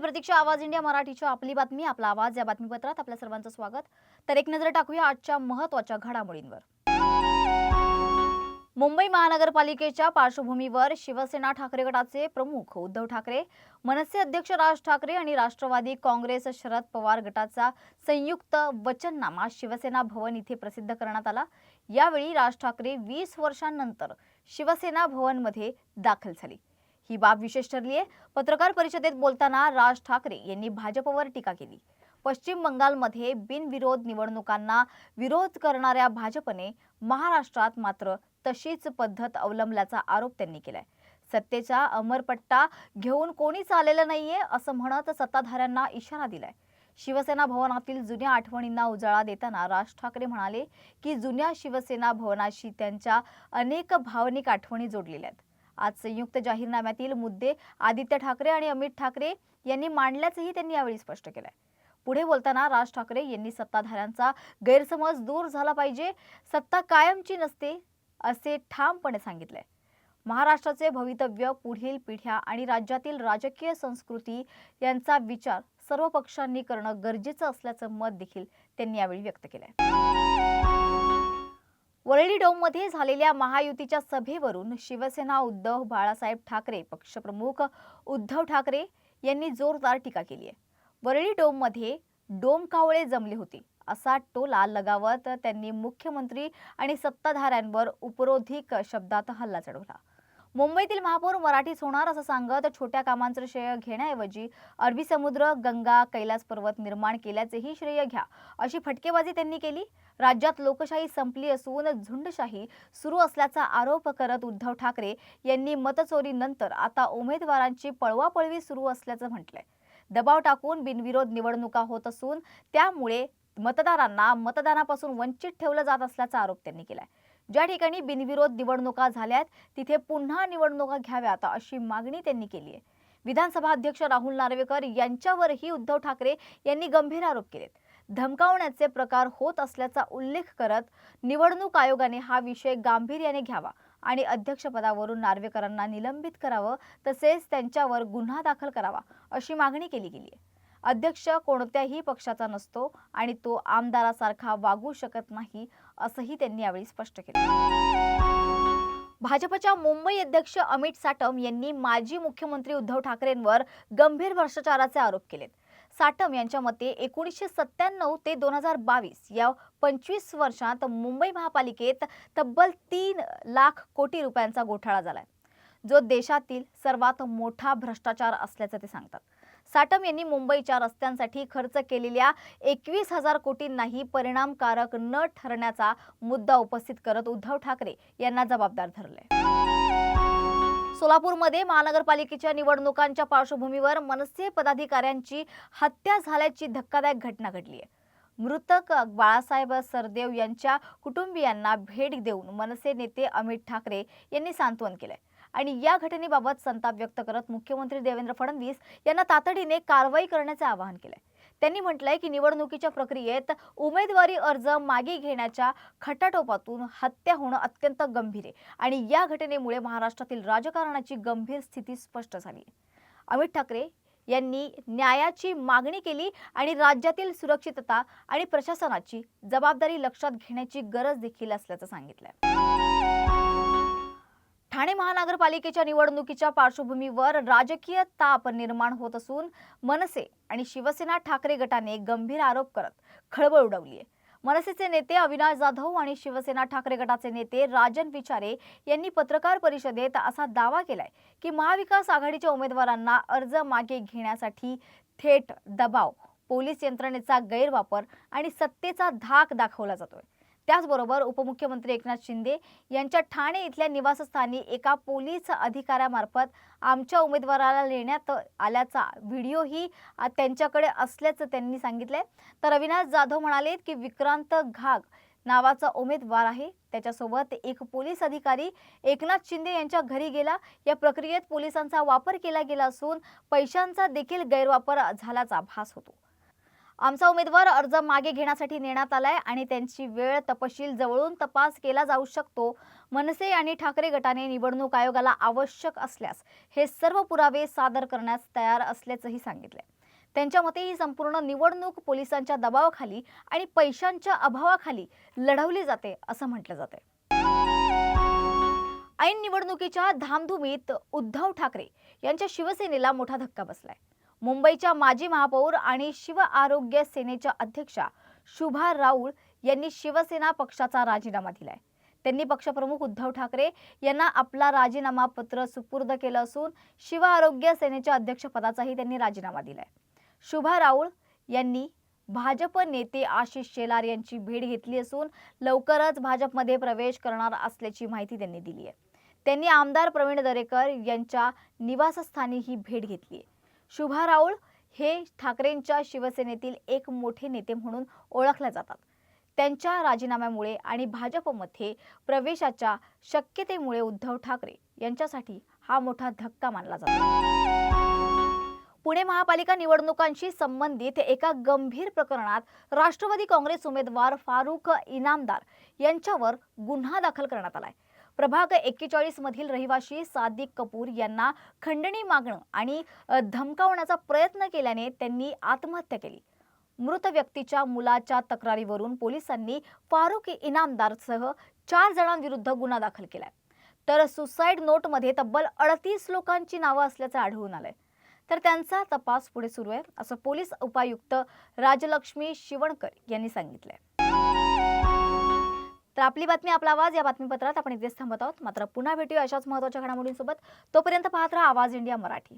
प्रतीक्षा आवाज इंडिया मराठीच्या आपली बातमी आपला आवाज या बातमीपत्रात आपल्या सर्वांचं स्वागत। तर एक नजर टाकूया आजच्या महत्त्वाच्या घडामोडींवर। मुंबई महानगरपालिकेच्या पार्श्वभूमीवर शिवसेना ठाकरे गटाचे प्रमुख उद्धव ठाकरे, मनसे अध्यक्ष राज ठाकरे आणि राष्ट्रवादी काँग्रेस शरद पवार गटाचा संयुक्त वचननामा शिवसेना भवन इथे प्रसिद्ध करण्यात आला। यावेळी राज ठाकरे 20 वर्षांनंतर शिवसेना भवनमध्ये दाखल झाले। ही बाब विशेष ठरली आहे। पत्रकार परिषदेत बोलताना राज ठाकरे यांनी भाजपवर टीका केली। पश्चिम बंगालमध्ये बिनविरोध निवडणुकांना विरोध करणाऱ्या भाजपने महाराष्ट्रात मात्र तशीच पद्धत अवलंबल्याचा आरोप त्यांनी केलाय। सत्तेचा अमरपट्टा घेऊन कोणीच आलेलं नाहीये असं म्हणत सत्ताधाऱ्यांना इशारा दिलाय। शिवसेना भवनातील जुन्या आठवणींना उजाळा देताना राज ठाकरे म्हणाले की जुन्या शिवसेना भवनाशी त्यांच्या अनेक भावनिक आठवणी जोडलेल्या आहेत। आज संयुक्त जाहीरनाम्यातील मुद्दे आदित्य ठाकरे आणि अमित ठाकरे यांनी मांडल्याचंही त्यांनी यावेळी स्पष्ट केलंय। पुढे बोलताना राज ठाकरे यांनी सत्ताधाऱ्यांचा गैरसमज दूर झाला पाहिजे, सत्ता कायमची नसते असे ठामपणे सांगितले। महाराष्ट्राचे भवितव्य, पुढील पिढ्या आणि राज्यातील राजकीय संस्कृती यांचा विचार सर्व पक्षांनी करणं गरजेचं असल्याचं मत देखील त्यांनी यावेळी व्यक्त केलंय। वरळी डोममध्ये झालेल्या महायुतीच्या सभेवरून शिवसेना उद्धव बाळासाहेब ठाकरे पक्षप्रमुख उद्धव ठाकरे यांनी जोरदार टीका केली आहे। वरळी डोममध्ये डोमकावळे जमले होते असा टोला लगावत त्यांनी मुख्यमंत्री आणि सत्ताधाऱ्यांवर उपरोधिक शब्दात हल्ला चढवला। मुंबईतील महापौर मराठीच होणार असं सांगत छोट्या कामांचं श्रेय घेण्याऐवजी अरबी समुद्र, गंगा, कैलास पर्वत निर्माण केल्याचेही श्रेय घ्या अशी फटकेबाजी त्यांनी केली। राज्यात लोकशाही संपली असून झुंडशाही सुरू असल्याचा आरोप करत उद्धव ठाकरे यांनी मतचोरीनंतर आता उमेदवारांची पळवापळवी सुरू असल्याचं म्हटलंय। दबाव टाकून बिनविरोध निवडणुका होत असून त्यामुळे मतदारांना मतदानापासून वंचित ठेवलं जात असल्याचा आरोप त्यांनी केलाय। ज्या ठिकाणी बिनविरोध निवडणुका झाल्यात तिथे पुन्हा निवडणुका घ्याव्यात अशी मागणी त्यांनी केली आहे। विधानसभा अध्यक्ष राहुल नार्वेकर यांच्यावरही उद्धव ठाकरे यांनी गंभीर आरोप केलेत। धमकावण्याचे प्रकार होत असल्याचा उल्लेख करत निवडणूक आयोगाने हा विषय गांभीर्याने घ्यावा आणि अध्यक्षपदावरून नार्वेकरांना निलंबित करावं तसेच त्यांच्यावर गुन्हा दाखल करावा अशी मागणी केली गेली आहे। अध्यक्ष कोणत्याही पक्षाचा नसतो आणि तो आमदारासारखा वागू शकत नाही असंही त्यांनी यावेळी स्पष्ट केलं। भाजपच्या मुंबई अध्यक्ष अमित साटम यांनी माजी मुख्यमंत्री उद्धव ठाकरेंवर गंभीर भ्रष्टाचाराचे आरोप केलेत। साटम यांच्या मते 1997 ते 2022 या 25 वर्षात मुंबई महापालिकेत तब्बल 3 लाख कोटी रुपयांचा घोटाळा झालाय, जो देशातील सर्वात मोठा भ्रष्टाचार असल्याचं ते सांगतात। साटम यांनी मुंबईच्या रस्त्यांसाठी खर्च केलेल्या 21,000 कोटींनाही परिणामकारक न ठरण्याचा मुद्दा उपस्थित करत उद्धव ठाकरे यांना जबाबदार धरले। सोलापूरमध्ये महानगरपालिकेच्या निवडणुकांच्या पार्श्वभूमीवर मनसे पदाधिकाऱ्यांची हत्या झाल्याची धक्कादायक घटना घडली आहे। मृतक बाळासाहेब सरदेव यांच्या कुटुंबियांना भेट देऊन मनसे नेते अमित ठाकरे यांनी सांत्वन केले आणि या घटनेबाबत संताप व्यक्त करत मुख्यमंत्री देवेंद्र फडणवीस यांना तातडीने कारवाई करण्याचे आवाहन केले। त्यांनी म्हटलंय की निवडणुकीच्या प्रक्रियेत उमेदवारी अर्ज मागे घेण्याच्या खटाटोपातून हत्या होणं अत्यंत गंभीर आहे आणि या घटनेमुळे महाराष्ट्रातील राजकारणाची गंभीर स्थिती स्पष्ट झाली आहे। अमित ठाकरे यांनी न्यायाची मागणी केली आणि राज्यातील सुरक्षितता आणि प्रशासनाची जबाबदारी लक्षात घेण्याची गरज देखील असल्याचं सांगितलंय। ठाणे महानगरपालिकेच्या निवडणुकीच्या पार्श्वभूमीवर राजकीय ताप निर्माण होत असून मनसे आणि शिवसेना ठाकरे गटाने गंभीर आरोप करत खळबळ उडवली आहे। मनसेचे नेते अविनाश जाधव आणि शिवसेना ठाकरे गटाचे नेते राजन विचारे यांनी पत्रकार परिषदेत असा दावा केलाय की महाविकास आघाडीच्या उमेदवारांना अर्ज मागे घेण्यासाठी थेट दबाव, पोलीस यंत्रणेचा गैरवापर आणि सत्तेचा धाक दाखवला जातोय। त्याचबरोबर उपमुख्यमंत्री एकनाथ शिंदे यांच्या ठाणे इथल्या निवासस्थानी एका पोलीस अधिकाऱ्यामार्फत आमच्या उमेदवाराला नेण्यात आल्याचा व्हिडिओही त्यांच्याकडे असल्याचं त्यांनी सांगितलंय। तर अविनाश जाधव म्हणाले की विक्रांत घाग नावाचा उमेदवार आहे, त्याच्यासोबत एक पोलीस अधिकारी एकनाथ शिंदे यांच्या घरी गेला। या प्रक्रियेत पोलिसांचा वापर केला गेला असून पैशांचा देखील गैरवापर झाल्याचा भास होतो। आमचा उमेदवार अर्ज मागे घेण्यासाठी नेण्यात आलाय आणि त्यांची वेळ तपशील जवळून तपास केला जाऊ शकतो। मनसे आणि ठाकरे गटाने निवडणूक आयोगाला आवश्यक असल्यास हे सर्व पुरावे सादर करण्यास तयार असल्याचंही सांगितलंय। त्यांच्या मते ही संपूर्ण निवडणूक पोलिसांच्या दबावाखाली आणि पैशांच्या अभावाखाली लढवली जाते असं म्हटलं जाते। ऐन निवडणुकीच्या धामधुमीत उद्धव ठाकरे यांच्या शिवसेनेला मोठा धक्का बसलाय। मुंबईच्या माजी महापौर आणि शिव आरोग्य सेनेच्या अध्यक्षा शुभा राऊळ यांनी शिवसेना पक्षाचा राजीनामा दिलाय। त्यांनी पक्षप्रमुख उद्धव ठाकरे यांना आपला राजीनामा पत्र सुपूर्द केलं असून शिव आरोग्य सेनेच्या अध्यक्षपदाचाही त्यांनी राजीनामा दिलाय। शुभा राऊळ यांनी भाजप नेते आशिष शेलार यांची भेट घेतली असून लवकरच भाजपमध्ये प्रवेश करणार असल्याची माहिती त्यांनी दिली आहे। त्यांनी आमदार प्रवीण दरेकर यांच्या निवासस्थानी ही भेट घेतली आहे। शुभा राऊळ हे ठाकरेंच्या शिवसेनेतील एक मोठे नेते म्हणून ओळखले जातात। त्यांच्या राजीनाम्यामुळे आणि भाजपमध्ये प्रवेशाच्या शक्यतेमुळे उद्धव ठाकरे यांच्यासाठी हा मोठा धक्का मानला जातो। पुणे महापालिका निवडणुकांशी संबंधित एका गंभीर प्रकरणात राष्ट्रवादी काँग्रेस उमेदवार फारुख इनामदार यांच्यावर गुन्हा दाखल करण्यात आलाय। प्रभाग 41 मधील रहिवाशी सादिक कपूर यांना खंडणी मागणं आणि धमकावण्याचा प्रयत्न केल्याने त्यांनी आत्महत्या केली। मृत व्यक्तीच्या मुलाच्या तक्रारीवरून पोलिसांनी फारुख इनामदारसह 4 जणांविरुद्ध गुन्हा दाखल केलाय। तर सुसाईड नोटमध्ये तब्बल 38 लोकांची नावं असल्याचं आढळून आलंय। तर त्यांचा तपास पुढे सुरू आहे असं पोलीस उपायुक्त राजलक्ष्मी शिवणकर यांनी सांगितलंय। तर आपली बातमी आपला आवाज या बातमीपत्रात आपण इथेच थांबत आहोत। मात्र पुन्हा भेटूया अशाच महत्त्वाच्या घडामोडींसोबत। तोपर्यंत पाहत राहा आवाज इंडिया मराठी।